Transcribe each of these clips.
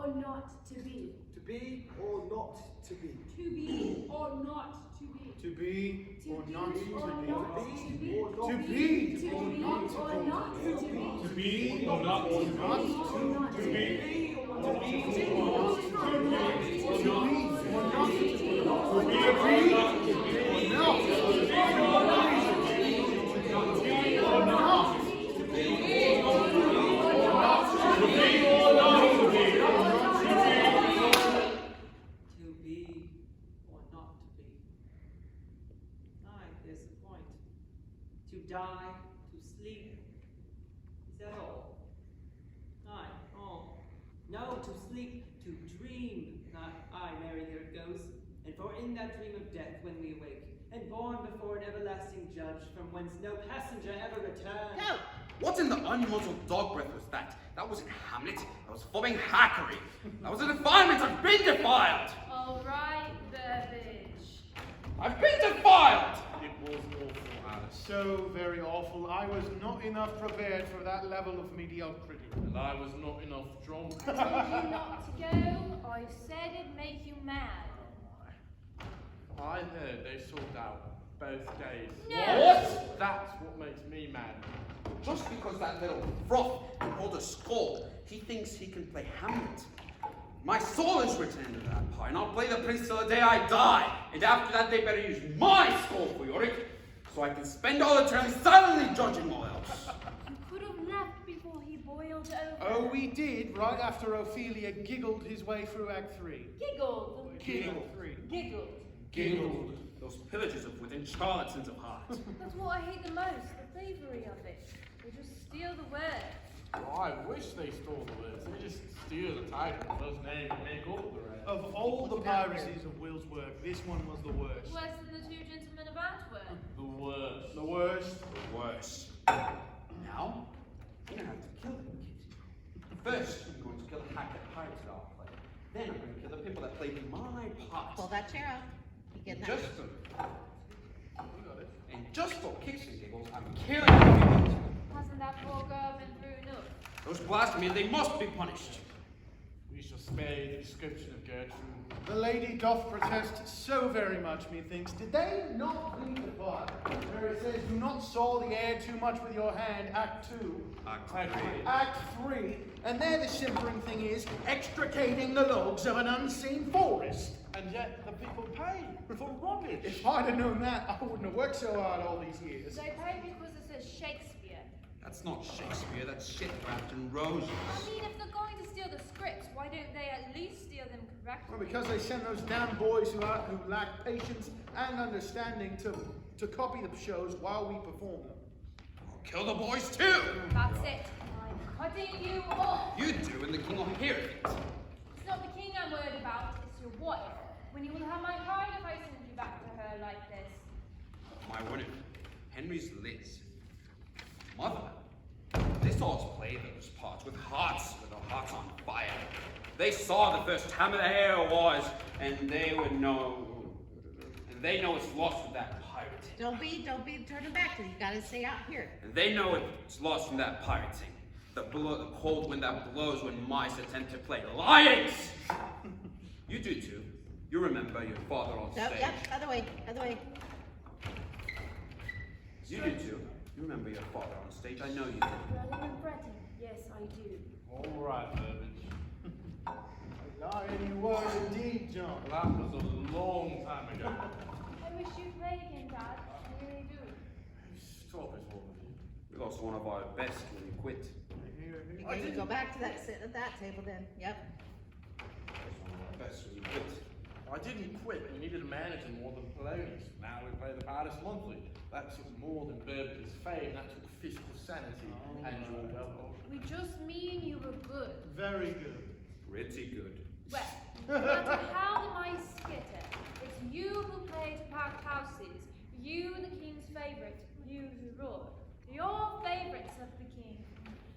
or not to be. To be or not to be. To be or not to be. To be or not to be. To be or not to be. To be To be or not to be. To be or not to be. To be To die, to sleep. Is that all? Aye, all. No, to sleep, to dream. Aye, Mary, here it goes. And for in that dream of death when we awake, and born before an everlasting judge, from whence no passenger ever returns. No! What in the unmuzzled dog breath was that? That wasn't Hamlet. That was fobbing hackery. That was a defilement. I've been defiled! All right, Burbage. I've been defiled! It was awful, Alice. So very awful. I was not enough prepared for that level of mediocrity. And I was not enough drunk. Told you not to go. I said it'd make you mad. I heard they sold out both days. No. What? That's what makes me mad. Just because that little froth can hold a score, he thinks he can play Hamlet. My soul is written into that pie, and I'll play the prince till the day I die. And after that, they better use my score for Yorick, so I can spend all eternity silently judging all else. You could have left before he boiled over. Oh, we did, right after Ophelia giggled his way through Act 3. Giggled. Giggled. Giggled. Giggled. Those pillagers of wit and charlatans of heart. That's what I hate the most, the thievery of it. They just steal the word. Oh, I wish they stole the words. They just steal the title of those names and make up the rest. Of all the piracies of Will's work, this one was the worst. Worse than the two gentlemen of Antwerp. The worst. The worst. The worst. Now, you're gonna have to kill them, kid. First, I'm going to kill the hack that pirates that I'll play. Then I'm going to kill the people that played my part. Pull that chair out. You get that? Just for, and just for kicks and giggles, I'm killing them. Hasn't that poor girl been through enough? Those blasphemies, they must be punished. We shall spare the description of Gertrude. The lady doth protest so very much, methinks. Did they not read the part where it says, do not saw the air too much with your hand, Act 2? Act Act 3. And there the simpering thing is, extricating the logs of an unseen forest. And yet the people pay for rubbish. If I'd have known that, I wouldn't have worked so hard all these years. They pay because it says Shakespeare. That's not Shakespeare, that's shit wrapped in roses. I mean, if they're going to steal the scripts, why don't they at least steal them correctly? Well, because they send those damn boys who lack patience and understanding to copy the shows while we perform them. I'll kill the boys too! That's it. I'm cutting you off. You do, and the king will hear of it. It's not the king I'm worried about, it's your wife. When you will have my heart if I send you back to her like this. My wife, Henry's Liz. Mother, they saw us play those parts with our hearts on fire. They saw the first time of the hair was, and they know it's lost with that pirating. Don't be turning back. You gotta stay out here. And they know it's lost from that pirating. The cold wind that blows when mice attempt to play lions. You do too. You remember your father on stage. Yep, other way, other way. You do too. You remember your father on stage. I know you do. Running and fretting. Yes, I do. All right, Burbage. Lying you were indeed, John. That was a long time ago. I wish you'd play again, Dad. I really do. Stop it, all of you. We lost one of our best when we quit. You can go back to that, sit at that table then. Yep. Lost one of our best when we quit. I didn't quit, but you needed a manager more than Polonius. Now we play the Paris Monthly. That took more than Burbage's fame, that took fiscal sanity and your well. We just mean you were good. Very good. Pretty good. Well, no matter how the mice skitter, it's you who play to packed houses, you the king's favourite, you who rule. Your favourites of the king.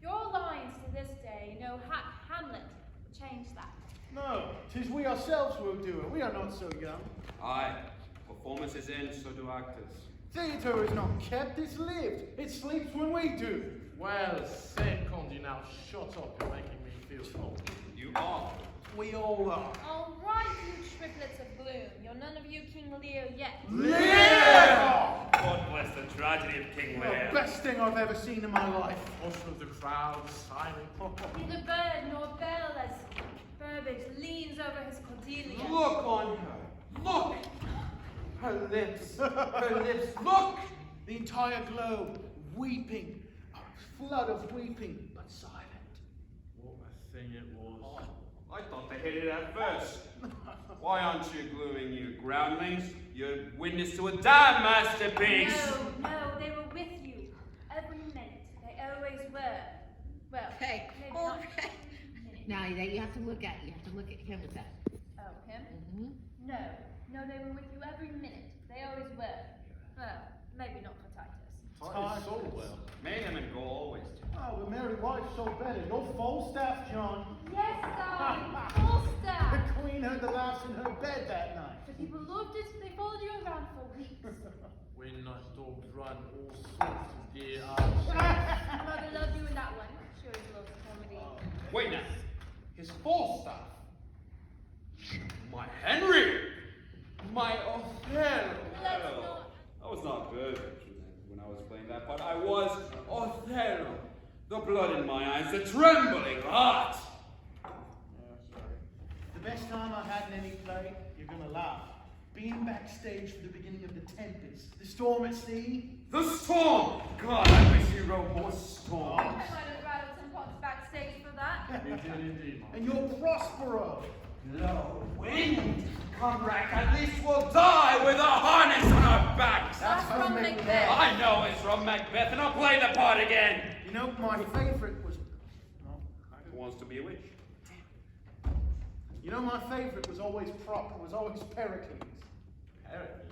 Your lines to this day, no hack Hamlet will change that. No, 'tis we ourselves who do it. We are not so young. Aye. Performances end, so do actors. Theatre is not kept, it's lived. It sleeps when we do. Well said, Condé. Now shut up, you're making me feel cold. You are. We all are. All right, you triplets of gloom. You're none of you King Lear yet. Yeah! God bless the tragedy of King Lear. The best thing I've ever seen in my life. Also the crowd silent. Neither bird nor bell as Burbage leans over his Cordelia. Look on her. Look. Her lips. Her lips. Look. The entire globe weeping. A flood of weeping, but silent. What a thing it was. I thought they hit it at first. Why aren't you gluing, you groundlings? You're witness to a damn masterpiece. No, they were with you. Every minute. They always were. Well, Hey, maybe all not right. every minute. Now you have to look at him with that. Oh, him? Mm-hmm. No, they were with you every minute. They always were. Well, maybe not for Titus. Titus so well. Mayhem and Go always do. Oh, the merry wife so better. You're Falstaff, John. Yes, darling, The Falstaff. queen heard the laughs in her bed that night. The people loved it. They followed you around for weeks. When nice dogs run all sorts of dear eyes. Mother loved you in that one. She always loved comedy. Wait now. His Falstaff. My Henry. My Othello. Let's not. I was not Burbage when I was playing that part. I was Othello. The blood in my eyes, the trembling heart. The best time I had in any play, you're gonna laugh. Being backstage for the beginning of The Tempest, the storm at sea. The storm. God, I wish you wrote more storms. I might have rattled some pots backstage for that. You did indeed, Mark. And you're Prospero. Blow, wind, come rack, at least we'll die with a harness on our backs. That's from from Macbeth. Macbeth. I know it's from Macbeth, and I'll play the part again. You know, my favorite was. No, Who wants to be a witch? you know, my favorite was always Pericles.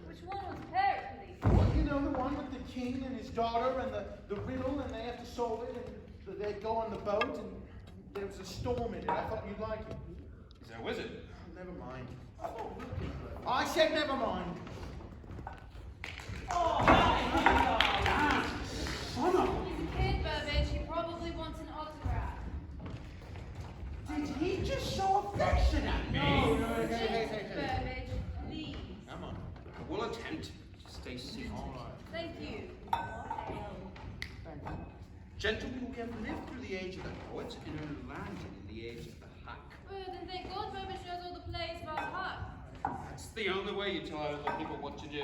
Which one was Pericles? Well, you know, the one with the king and his daughter and the riddle, and they have to solve it, and they go on the boat, and there was a storm in it. I thought you'd like it. He's a wizard. Never mind. I said never mind. He's a kid, Burbage. He probably wants an autograph. Did he just show affection at me? No, hey. Burbage, please. Come on. I will attempt to stay seated. Thank you. Gentlemen, we have lived through the age of the poet and are landed in the age of the hack. Well, then thank God Burbage knows all the plays about heart. That's the only way you tell other people what to do.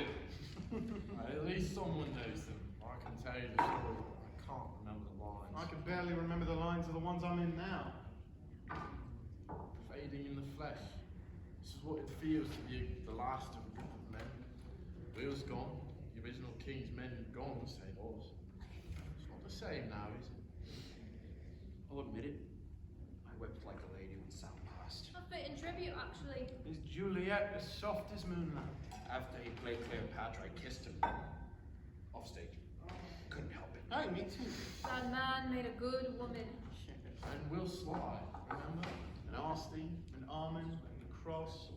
At least someone knows them. I can tell you the story, but I can't remember the lines. I can barely remember the lines of the ones I'm in now. Fading in the flesh. This is what it feels to be the last of a group of men. Will's gone. The original king's men gone, say it was. It's not the same now, is it? I'll admit it. I wept like a lady when Sal passed. A fitting tribute, actually. Is Juliet as soft as moonlight? After he played Cleopatra, I kissed him. Off stage. Couldn't help it. Hey, me too. That man made a good woman. And Will Sly, remember? And Austin, and Armand, and the cross.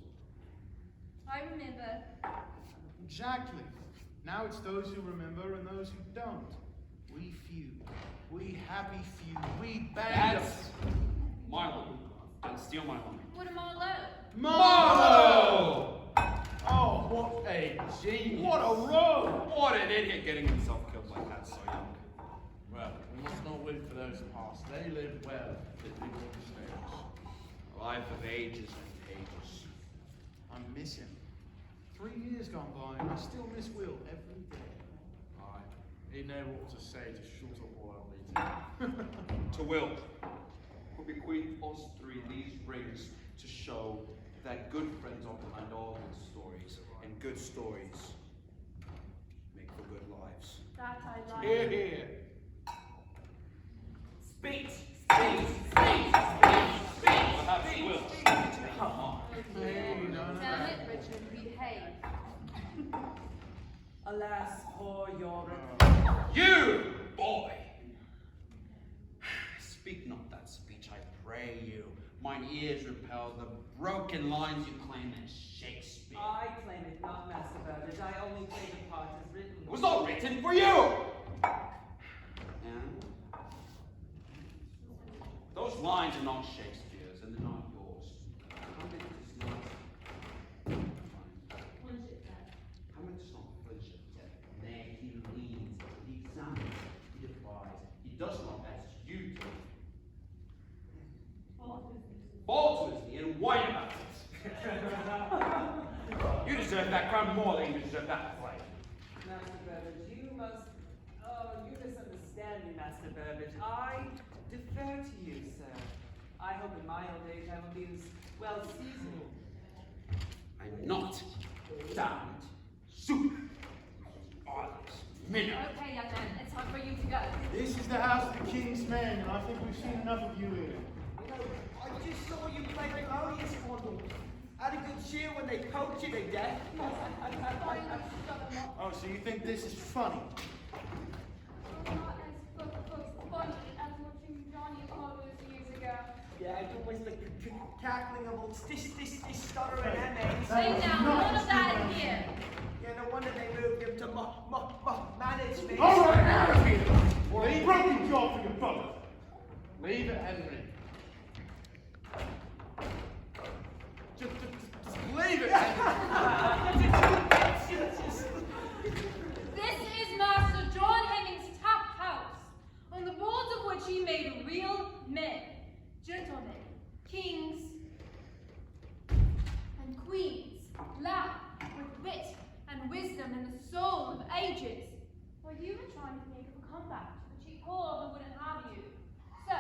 I remember. Exactly. Now it's those who remember and those who don't. We few. We happy few. We band. That's my line. Don't steal my line. What am I alone? Marlowe! Oh, What a genius! what a road! What an idiot getting himself killed like that so young. Well, we must not wait for those past. They lived well. They live on the stage. A life of ages and pages. I miss him. 3 years gone by and I still miss Will every day. Aye. He know what to say to shut up while meeting. To Will, who bequeathed us three these rings to show that good friends are behind all good stories, and good stories make for good lives. That I like. Here, here. Speech! Speech! Speech! Perhaps Will. Come on. Damn it, Richard, behave. Alas for your You, boy! Speak not that speech, I pray you. Mine ears repel the broken lines you claim as Shakespeare. I claim it, not Master Burbage. I only play the part as written. It was not written for you! And those lines are not Shakespeare's, and they're not yours. whine about it. You deserve that crown more than you deserve that play. Master Burbage, you misunderstand me, Master Burbage. I defer to you, sir. I hope in my old age I will be as well seasoned. I'm not damned soup. Honest minnow. Okay, young man, it's time for you to go. This is the house of the king's men, and I think we've seen enough of you here. You know, I just saw you play melodious for them. Had a good cheer when they poked you to death. Oh, so you think this is funny? Not as funny as watching Johnny Carlos years ago. Yeah, it's almost like the cackling of old stuttering M.A.s. Say now, none of that in here. Yeah, no wonder they moved him to management. All right, out of here! Or a broken jaw for your brother. Leave it, Henry. Just leave it, Henry. This is Master John Hemming's tap house, on the boards of which he made real men, gentlemen, kings, and queens, loud with wit and wisdom and the soul of ages. Well, you were trying to make a comeback, but cheap whore who wouldn't have you. So,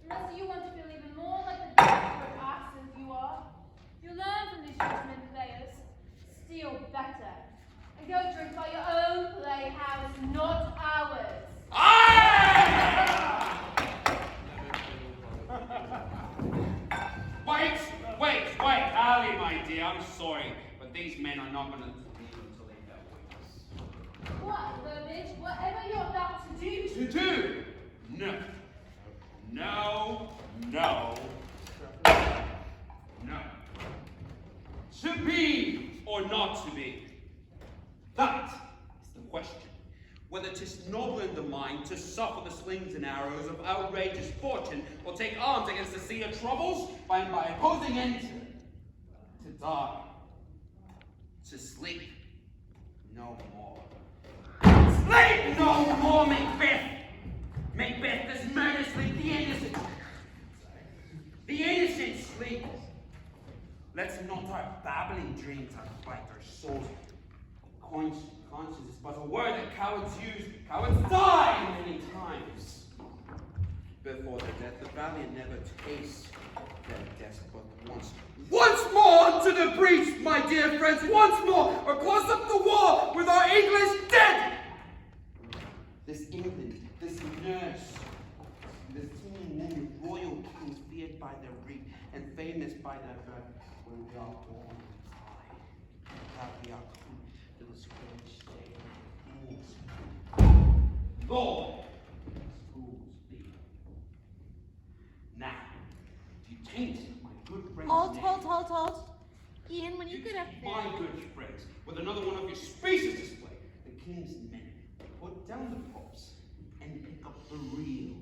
unless you want to feel even more like the desperate asses you are, you learn from these judgment players, steal better, and go drink by your own playhouse, not ours. Wait, Ali, my dear, I'm sorry, but these men are not going to leave until they dealt with us. What, Burbage? Whatever you're about to do. To do? No. To be or not to be? That is the question. Whether 'tis noble in the mind to suffer the slings and arrows of outrageous fortune, or take arms against the sea of troubles, by opposing enter, to die, to sleep no more. Sleep no more, Macbeth! Macbeth does murder sleep, the innocent. The innocent sleep. Let's not our babbling dreams afflict our souls. Conscience is but a word that cowards use. Cowards die many times. Before their death, the valiant never taste their death but once. Once more to the breach, my dear friends, once more, or close up the war with our English dead! This England, this nurse, this teeming womb of royal kings feared by their breed and famous by their birth, when we are born and die, that we are come to this great state of fools. Lord, fools be. Now, you taint my good friend's name. Hold. Ian, when you get up there. My good friends, with another one of your specious display, the king's men, put down the props and pick up the real